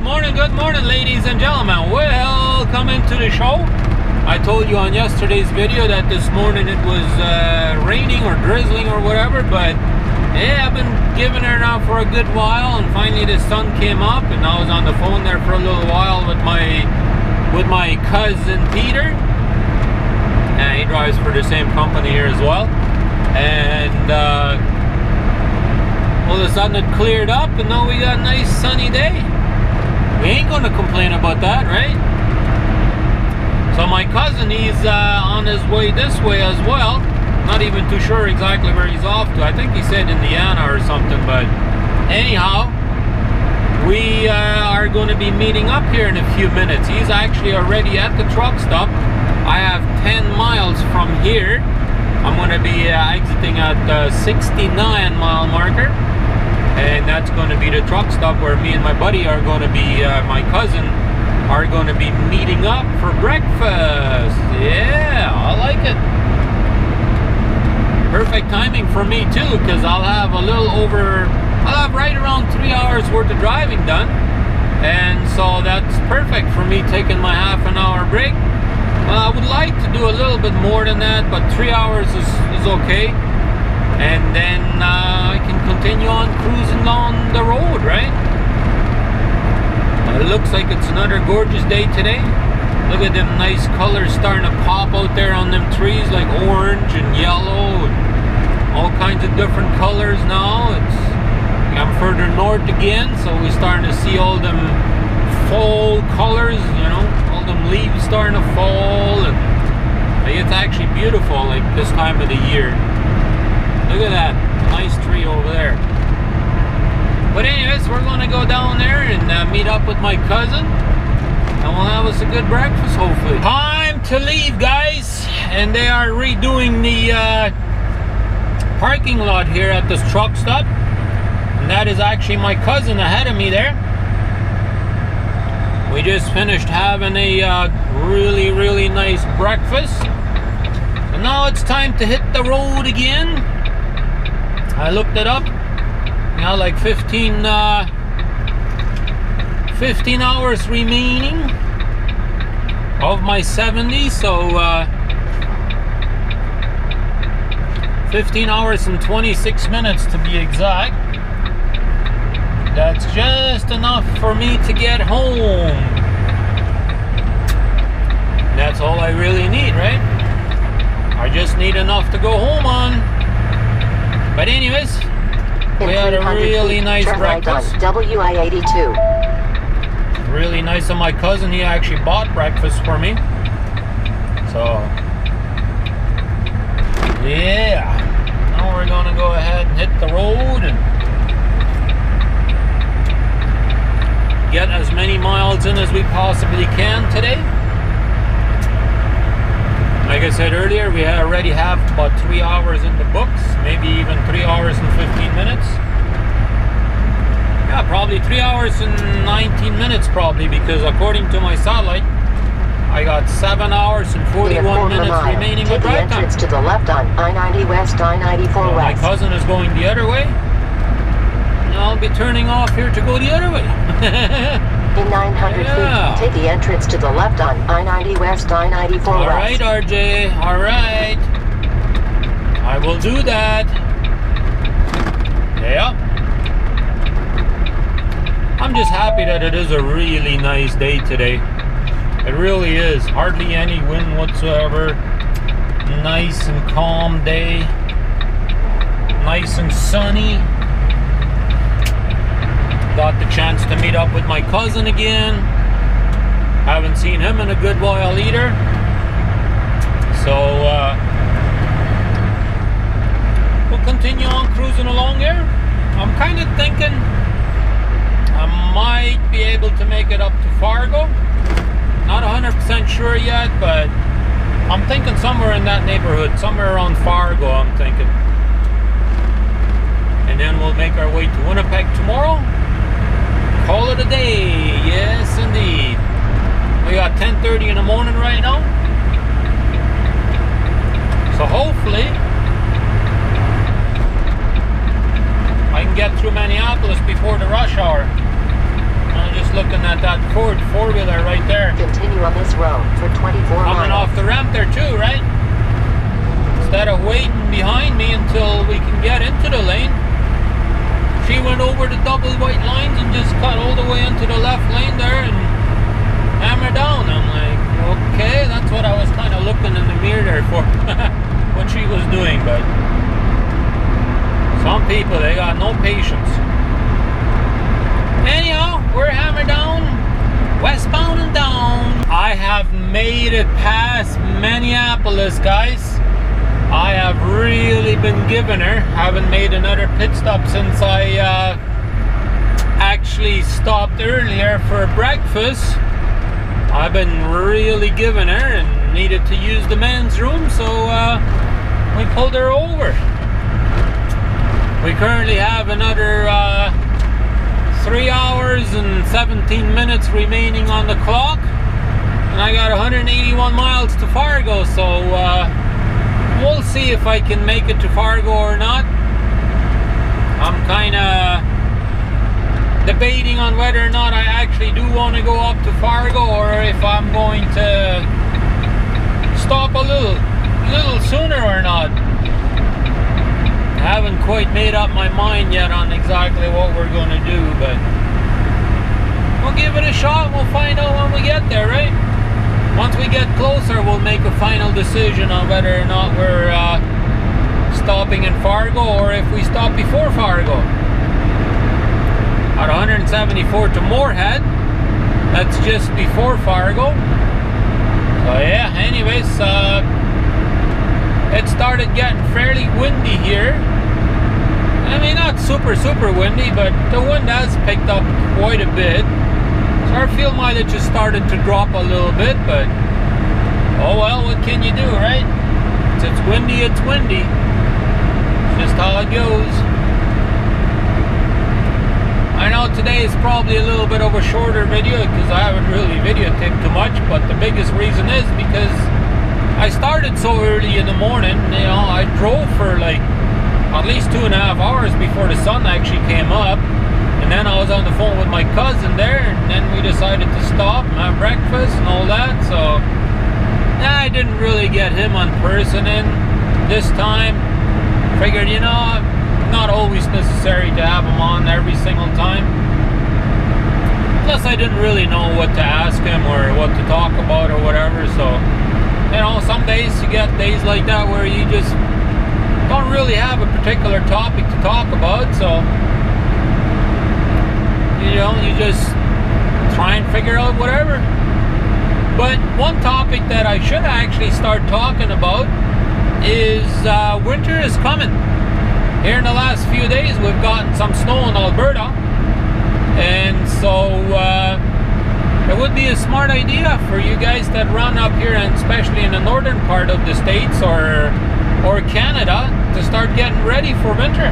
Good morning, ladies and gentlemen. Welcome into the show. I told you on yesterday's video that this morning it was raining or drizzling or whatever, but yeah, I've been giving her now for a good while, and finally the sun came up, and I was on the phone there for a little while with my cousin Peter. He drives for the same company here as well, and all of a sudden it cleared up, and now we got a nice sunny day. We ain't gonna complain about that, right? So my cousin, he's on his way this way as well. Not even too sure exactly where he's off to. I think he said Indiana or something, but anyhow, we are going to be meeting up here in a few minutes. He's actually already at the truck stop. I have 10 miles from here. I'm going to be exiting at the 69 mile marker, and that's going to be the truck stop where me and my buddy are going to be, my cousin, are going to be meeting up for breakfast. Yeah, I like it. Perfect timing for me too, because I'll have right around 3 hours worth of driving done, and so that's perfect for me taking my half an hour break. I would like to do a little bit more than that, but 3 hours is okay, and then I can continue on cruising on the road, right? It looks like it's another gorgeous day today. Look at them nice colors starting to pop out there on them trees, like orange and yellow and all kinds of different colors now. I'm further north again, so we're starting to see all them fall colors, you know, all them leaves starting to fall, and it's actually beautiful like this time of the year. Look at that nice tree over there. But anyways, we're going to go down there and meet up with my cousin, and we'll have us a good breakfast, hopefully. Time to leave, guys, and they are redoing the parking lot here at this truck stop, and that is actually my cousin ahead of me there. We just finished having a really nice breakfast, and now it's time to hit the road again. I looked it up. Now like 15 hours remaining of my 70, so 15 hours and 26 minutes to be exact. That's just enough for me to get home. That's all I really need, right? I just need enough to go home on. But anyways, we had a really nice breakfast. WI-82. Really nice of my cousin. He actually bought breakfast for me. So, yeah. Now we're going to go ahead and hit the road and get as many miles in as we possibly can today. Like I said earlier, we already have about 3 hours in the books, maybe even 3 hours and 15 minutes. Yeah, probably 3 hours and 19 minutes probably, because according to my satellite, I got 7 hours and 41 minutes remaining of drive time. Take the entrance to the left on I-90 West, I-94 so West. My cousin is going the other way, and I'll be turning off here to go the other way. In 900 feet, take the entrance to the left on I-90 West, I-94 West. Alright, RJ, alright. I will do that. Yeah. I'm just happy that it is a really nice day today. It really is. Hardly any wind whatsoever. Nice and calm day. Nice and sunny. Got the chance to meet up with my cousin again. Haven't seen him in a good while either. So we'll continue on cruising along here. I'm kind of thinking I might be able to make it up to Fargo. Not 100% sure yet, but I'm thinking somewhere in that neighborhood, somewhere around Fargo, I'm thinking. And then we'll make our way to Winnipeg tomorrow. Call it a day. Yes, indeed. We got 10:30 in the morning right now. So hopefully I can get through Minneapolis before the rush hour. I'm just looking at that four-wheeler right there. Continue on this road for 24 Coming miles. off the ramp there too, right? Instead of waiting behind me until we can get into the lane, she went over the double white lines and just cut all the way into the left lane there and hammered down. I'm like, okay, that's what I was kind of looking in the mirror there for what she was doing. But some people, they got no patience. Anyhow, we're hammered down, westbound and down. I have made it past Minneapolis, guys. I have really been giving her. Haven't made another pit stop since I actually stopped earlier for breakfast. I've been really giving her and needed to use the men's room, so we pulled her over. We currently have another 3 hours and 17 minutes remaining on the clock, and I got 181 miles to Fargo, so we'll see if I can make it to Fargo or not. I'm kind of debating on whether or not I actually do want to go up to Fargo, or if I'm going to stop a little sooner or not. I haven't quite made up my mind yet on exactly what we're going to do, but we'll give it a shot. We'll find out when we get there, right? Once we get closer, we'll make a final decision on whether or not we're stopping in Fargo, or if we stop before Fargo. At 174 to Moorhead, that's just before Fargo. So yeah, anyways, it started getting fairly windy here. I mean, not super windy, but the wind has picked up quite a bit. So our fuel mileage has started to drop a little bit, but oh well, what can you do, right? It's windy, it's windy. It's just how it goes. I know today is probably a little bit of a shorter video because I haven't really videotaped too much, but the biggest reason is because I started so early in the morning. You know, I drove for like at least 2.5 hours before the sun actually came up, and then I was on the phone with my cousin there, and then we decided to stop and have breakfast and all that. So I didn't really get him on person in this time. Figured, you know, not always necessary to have him on every single time. Plus I didn't really know what to ask him or what to talk about or whatever, so you know, some days you get days like that where you just don't really have a particular topic to talk about, so you know, you just try and figure out whatever. But one topic that I should actually start talking about is winter is coming. Here in the last few days we've gotten some snow in Alberta, and so it would be a smart idea for you guys that run up here, and especially in the northern part of the States or Canada, to start getting ready for winter.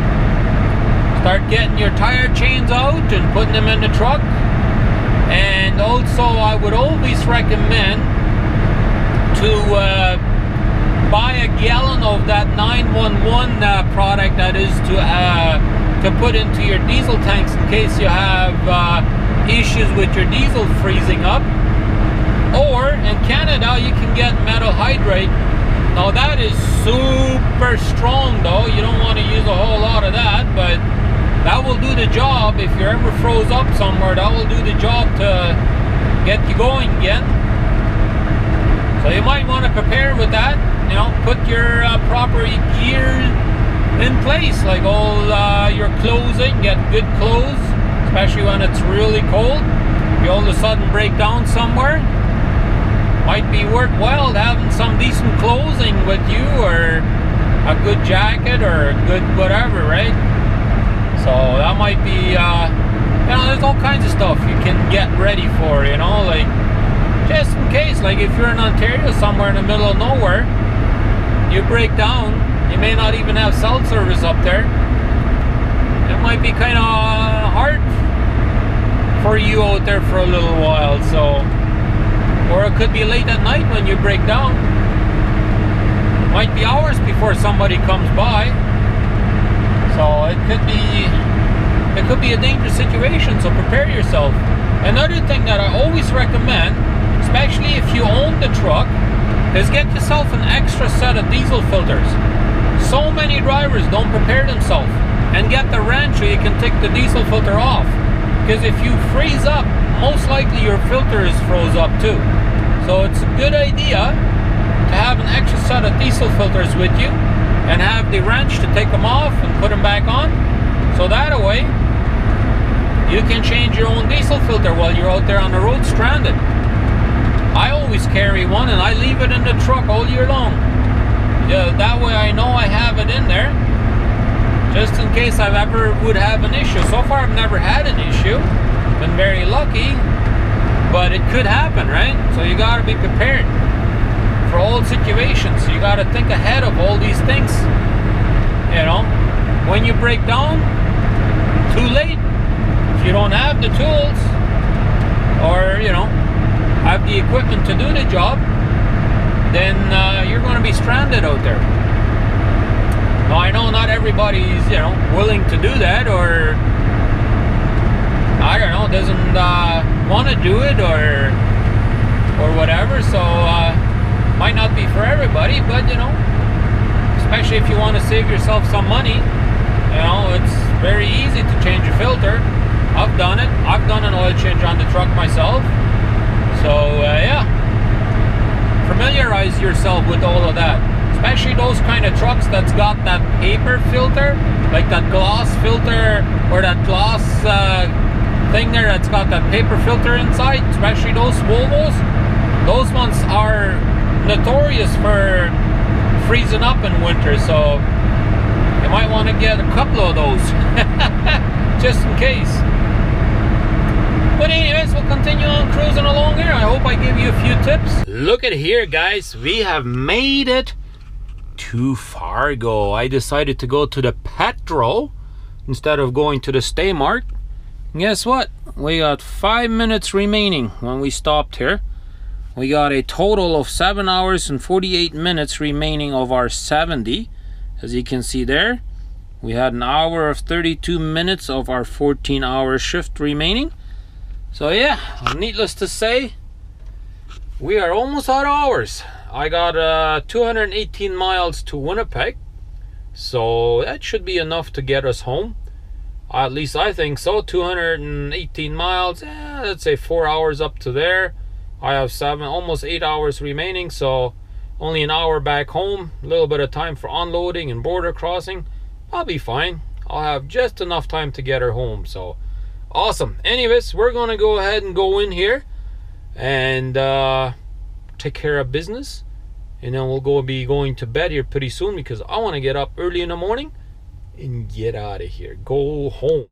Start getting your tire chains out and putting them in the truck. And also I would always recommend to buy a gallon of that 911 product that is to put into your diesel tanks in case you have issues with your diesel freezing up. Or in Canada you can get metal hydrate. Now that is super strong though, you don't want to use a whole lot of that, but that will do the job. If you're ever froze up somewhere, that will do the job to get you going again. So you might want to prepare with that. You know, put your proper gear in place, like all your clothing. Get good clothes, especially when it's really cold. If you all of a sudden break down somewhere, might be worthwhile having some decent clothing with you, or a good jacket or a good whatever, right? So that might be, you know, there's all kinds of stuff you can get ready for, you know, like just in case, like if you're in Ontario somewhere in the middle of nowhere, you break down, you may not even have cell service up there. It might be kind of hard for you out there for a little while, so, or it could be late at night when you break down. Might be hours before somebody comes by. So it could be a dangerous situation, so prepare yourself. Another thing that I always recommend, especially if you own the truck, is get yourself an extra set of diesel filters. So many drivers don't prepare themselves and get the wrench so you can take the diesel filter off. Because if you freeze up, most likely your filter is froze up too. So it's a good idea to have an extra set of diesel filters with you and have the wrench to take them off and put them back on. So that way, you can change your own diesel filter while you're out there on the road stranded. I always carry one and I leave it in the truck all year long. Yeah, that way I know I have it in there, just in case I ever would have an issue. So far I've never had an issue, been very lucky, but it could happen, right? So you gotta be prepared for all situations. You gotta think ahead of all these things. You know, when you break down, too late. If you don't have the tools, or you know, have the equipment to do the job, then you're going to be stranded out there. Now I know not everybody's, you know, willing to do that, or I don't know, doesn't want to do it, or whatever. So might not be for everybody, but you know, especially if you want to save yourself some money, you know, it's very easy to change a filter. I've done it. I've done an oil change on the truck myself. So yeah, familiarize yourself with all of that, especially those kind of trucks that's got that paper filter, like that glass filter, or that glass thing there that's got that paper filter inside, especially those Volvos. Those ones are notorious for freezing up in winter, so you might want to get a couple of those just in case. But anyways, we'll continue on cruising along here. I hope I gave you a few tips. Look at here, guys. We have made it to Fargo. I decided to go to the Petro instead of going to the Stay Mart. Guess what? We got 5 minutes remaining when we stopped here. We got a total of 7 hours and 48 minutes remaining of our 70. As you can see there, we had an hour of 32 minutes of our 14-hour shift remaining. So yeah, needless to say, we are almost out of hours. I got 218 miles to Winnipeg, so that should be enough to get us home. At least I think so. 218 miles, let's say 4 hours up to there. I have almost 8 hours remaining, so only an hour back home. A little bit of time for unloading and border crossing. I'll be fine. I'll have just enough time to get her home, so awesome. Anyways, we're gonna go ahead and go in here and take care of business, and then we'll be going to bed here pretty soon, because I want to get up early in the morning and get out of here, go home.